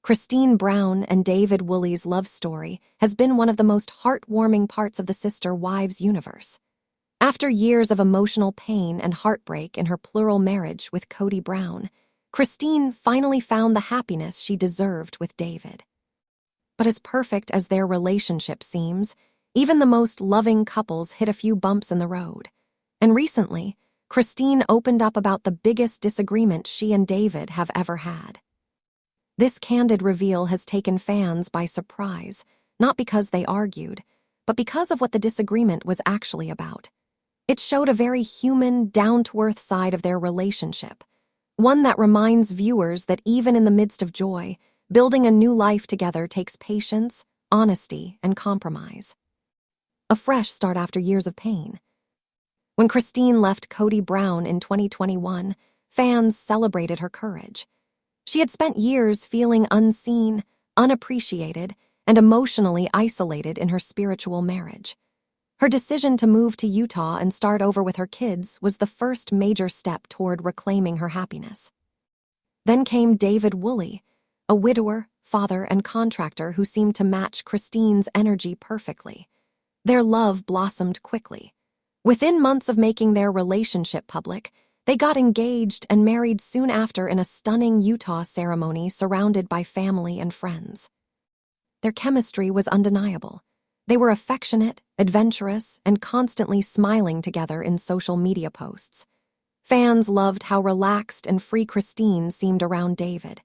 Christine Brown and David Woolley's love story has been one of the most heartwarming parts of the Sister Wives universe. After years of emotional pain and heartbreak in her plural marriage with Cody Brown, Christine finally found the happiness she deserved with David. But as perfect as their relationship seems, even the most loving couples hit a few bumps in the road. And recently, Christine opened up about the biggest disagreement she and David have ever had. This candid reveal has taken fans by surprise, not because they argued, but because of what the disagreement was actually about. It showed a very human, down-to-earth side of their relationship, one that reminds viewers that even in the midst of joy, building a new life together takes patience, honesty, and compromise. A fresh start after years of pain. When Christine left Cody Brown in 2021, fans celebrated her courage. She had spent years feeling unseen, unappreciated, and emotionally isolated in her spiritual marriage. Her decision to move to Utah and start over with her kids was the first major step toward reclaiming her happiness. Then came David Woolley, a widower, father, and contractor who seemed to match Christine's energy perfectly. Their love blossomed quickly. Within months of making their relationship public, they got engaged and married soon after in a stunning Utah ceremony surrounded by family and friends. Their chemistry was undeniable. They were affectionate, adventurous, and constantly smiling together in social media posts. Fans loved how relaxed and free Christine seemed around David.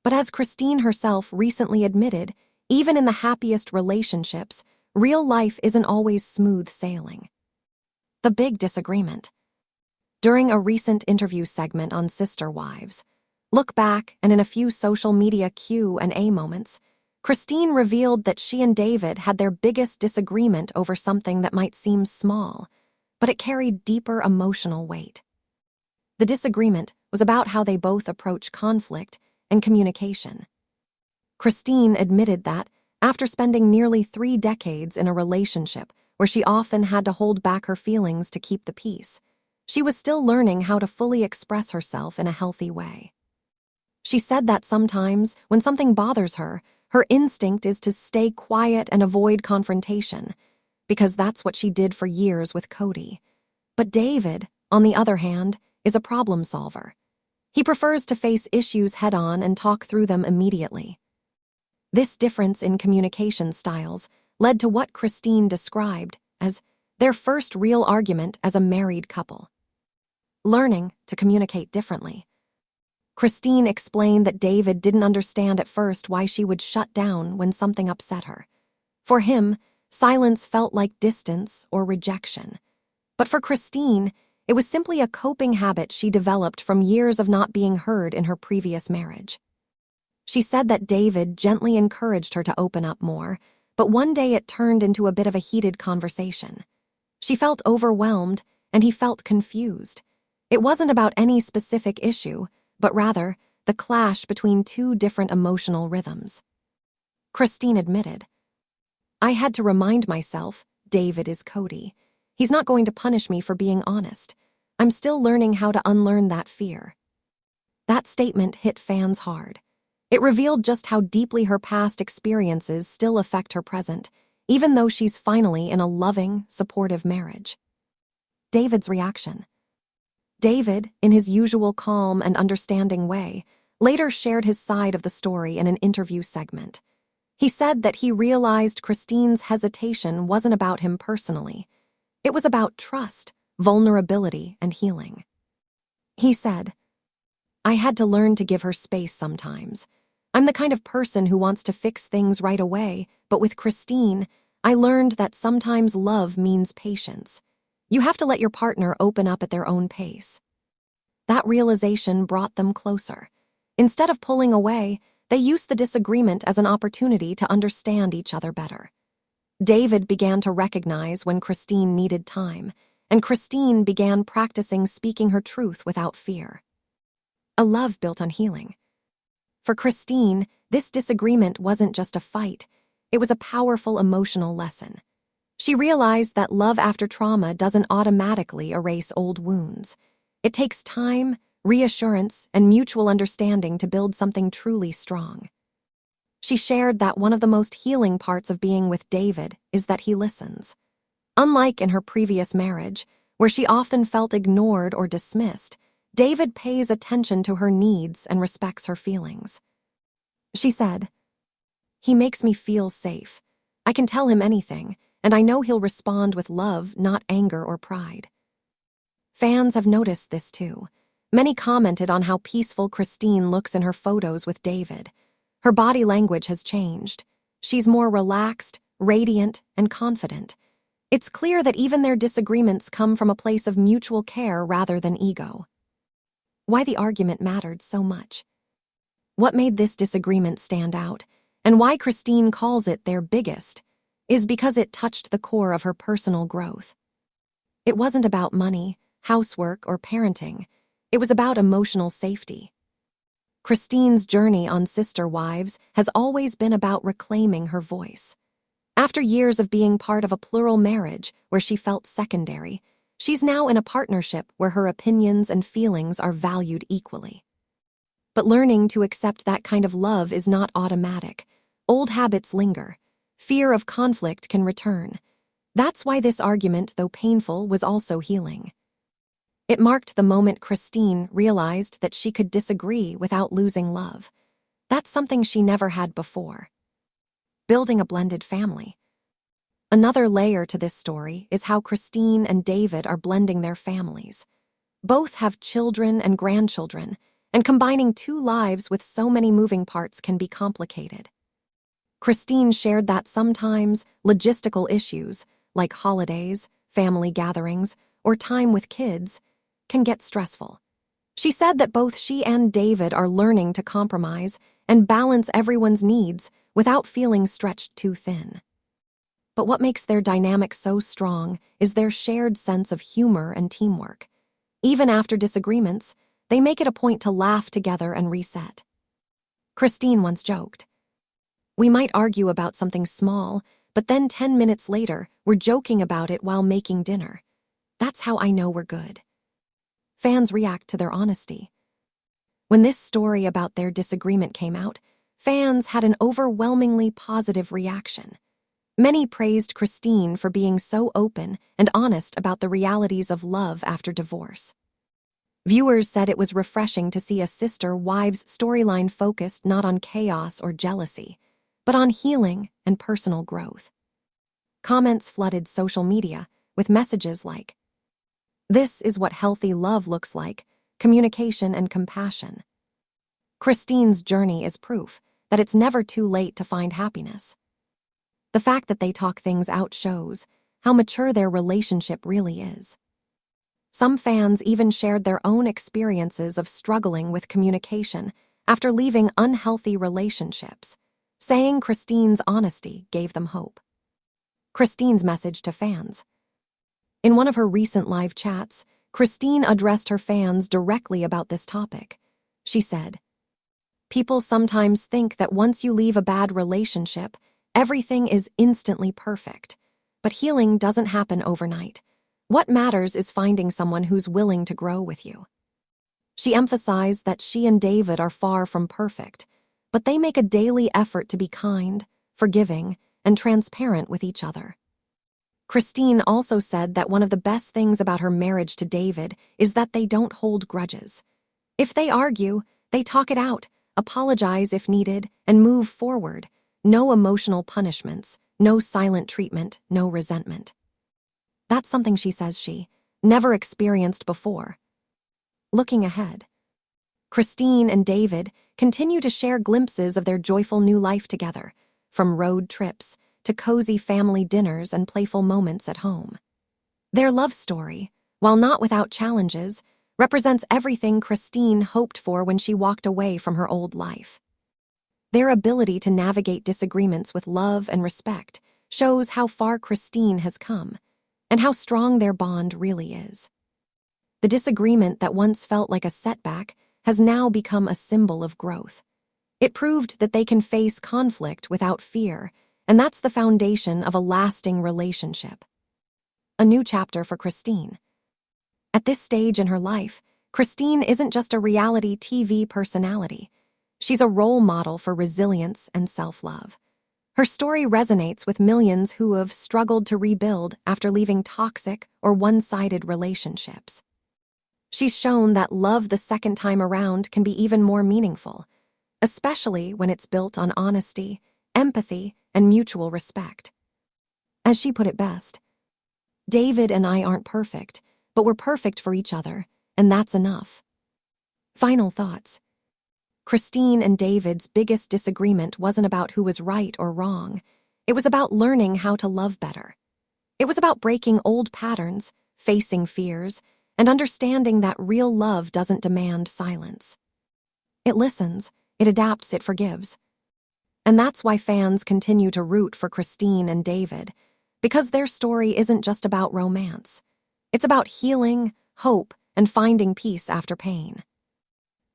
But as Christine herself recently admitted, even in the happiest relationships, real life isn't always smooth sailing. The big disagreement. During a recent interview segment on Sister Wives, look back and in a few social media Q&A moments, Christine revealed that she and David had their biggest disagreement over something that might seem small, but it carried deeper emotional weight. The disagreement was about how they both approach conflict and communication. Christine admitted that, after spending nearly 3 decades in a relationship where she often had to hold back her feelings to keep the peace, she was still learning how to fully express herself in a healthy way. She said that sometimes, when something bothers her, her instinct is to stay quiet and avoid confrontation, because that's what she did for years with Cody. But David, on the other hand, is a problem solver. He prefers to face issues head-on and talk through them immediately. This difference in communication styles led to what Christine described as their first real argument as a married couple. Learning to communicate differently. Christine explained that David didn't understand at first why she would shut down when something upset her. For him, silence felt like distance or rejection. But for Christine, it was simply a coping habit she developed from years of not being heard in her previous marriage. She said that David gently encouraged her to open up more, but one day it turned into a bit of a heated conversation. She felt overwhelmed, and he felt confused. It wasn't about any specific issue, but rather the clash between 2 different emotional rhythms. Christine admitted, "I had to remind myself, David is Cody. He's not going to punish me for being honest. I'm still learning how to unlearn that fear." That statement hit fans hard. It revealed just how deeply her past experiences still affect her present, even though she's finally in a loving, supportive marriage. David's reaction. David, in his usual calm and understanding way, later shared his side of the story in an interview segment. He said that he realized Christine's hesitation wasn't about him personally. It was about trust, vulnerability, and healing. He said, "I had to learn to give her space sometimes. I'm the kind of person who wants to fix things right away, but with Christine, I learned that sometimes love means patience. You have to let your partner open up at their own pace." That realization brought them closer. Instead of pulling away, they used the disagreement as an opportunity to understand each other better. David began to recognize when Christine needed time, and Christine began practicing speaking her truth without fear. A love built on healing. For Christine, this disagreement wasn't just a fight, it was a powerful emotional lesson. She realized that love after trauma doesn't automatically erase old wounds. It takes time, reassurance, and mutual understanding to build something truly strong. She shared that one of the most healing parts of being with David is that he listens. Unlike in her previous marriage, where she often felt ignored or dismissed, David pays attention to her needs and respects her feelings. She said, "He makes me feel safe. I can tell him anything, and I know he'll respond with love, not anger or pride." Fans have noticed this too. Many commented on how peaceful Christine looks in her photos with David. Her body language has changed. She's more relaxed, radiant, and confident. It's clear that even their disagreements come from a place of mutual care rather than ego. Why the argument mattered so much. What made this disagreement stand out, and why Christine calls it their biggest, is because it touched the core of her personal growth. It wasn't about money, housework, or parenting. It was about emotional safety. Christine's journey on Sister Wives has always been about reclaiming her voice. After years of being part of a plural marriage where she felt secondary, she's now in a partnership where her opinions and feelings are valued equally. But learning to accept that kind of love is not automatic. Old habits linger. Fear of conflict can return. That's why this argument, though painful, was also healing. It marked the moment Christine realized that she could disagree without losing love. That's something she never had before. Building a blended family. Another layer to this story is how Christine and David are blending their families. Both have children and grandchildren, and combining two lives with so many moving parts can be complicated. Christine shared that sometimes logistical issues, like holidays, family gatherings, or time with kids, can get stressful. She said that both she and David are learning to compromise and balance everyone's needs without feeling stretched too thin. But what makes their dynamic so strong is their shared sense of humor and teamwork. Even after disagreements, they make it a point to laugh together and reset. Christine once joked, "We might argue about something small, but then 10 minutes later, we're joking about it while making dinner. That's how I know we're good." Fans react to their honesty. When this story about their disagreement came out, fans had an overwhelmingly positive reaction. Many praised Christine for being so open and honest about the realities of love after divorce. Viewers said it was refreshing to see a sister wives storyline focused not on chaos or jealousy, but on healing and personal growth. Comments flooded social media with messages like, "This is what healthy love looks like, communication and compassion." Christine's journey is proof that it's never too late to find happiness. The fact that they talk things out shows how mature their relationship really is. Some fans even shared their own experiences of struggling with communication after leaving unhealthy relationships, saying Christine's honesty gave them hope. Christine's message to fans. In one of her recent live chats, Christine addressed her fans directly about this topic. She said, "People sometimes think that once you leave a bad relationship, everything is instantly perfect. But healing doesn't happen overnight. What matters is finding someone who's willing to grow with you." She emphasized that she and David are far from perfect, but they make a daily effort to be kind, forgiving, and transparent with each other. Christine also said that one of the best things about her marriage to David is that they don't hold grudges. If they argue, they talk it out, apologize if needed, and move forward. No emotional punishments, no silent treatment, no resentment. That's something she says she never experienced before. Looking ahead, Christine and David continue to share glimpses of their joyful new life together, from road trips to cozy family dinners and playful moments at home. Their love story, while not without challenges, represents everything Christine hoped for when she walked away from her old life. Their ability to navigate disagreements with love and respect shows how far Christine has come and how strong their bond really is. The disagreement that once felt like a setback has now become a symbol of growth. It proved that they can face conflict without fear, and that's the foundation of a lasting relationship. A new chapter for Christine. At this stage in her life, Christine isn't just a reality TV personality. She's a role model for resilience and self-love. Her story resonates with millions who have struggled to rebuild after leaving toxic or one-sided relationships. She's shown that love the second time around can be even more meaningful, especially when it's built on honesty, empathy, and mutual respect. As she put it best, "David and I aren't perfect, but we're perfect for each other, and that's enough." Final thoughts. Christine and David's biggest disagreement wasn't about who was right or wrong. It was about learning how to love better. It was about breaking old patterns, facing fears, and understanding that real love doesn't demand silence. It listens, it adapts, it forgives. And that's why fans continue to root for Christine and David, because their story isn't just about romance. It's about healing, hope, and finding peace after pain.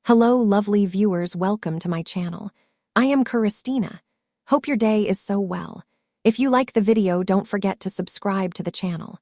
Hello, lovely viewers, welcome to my channel. I am Christina. Hope your day is so well. If you like the video, don't forget to subscribe to the channel.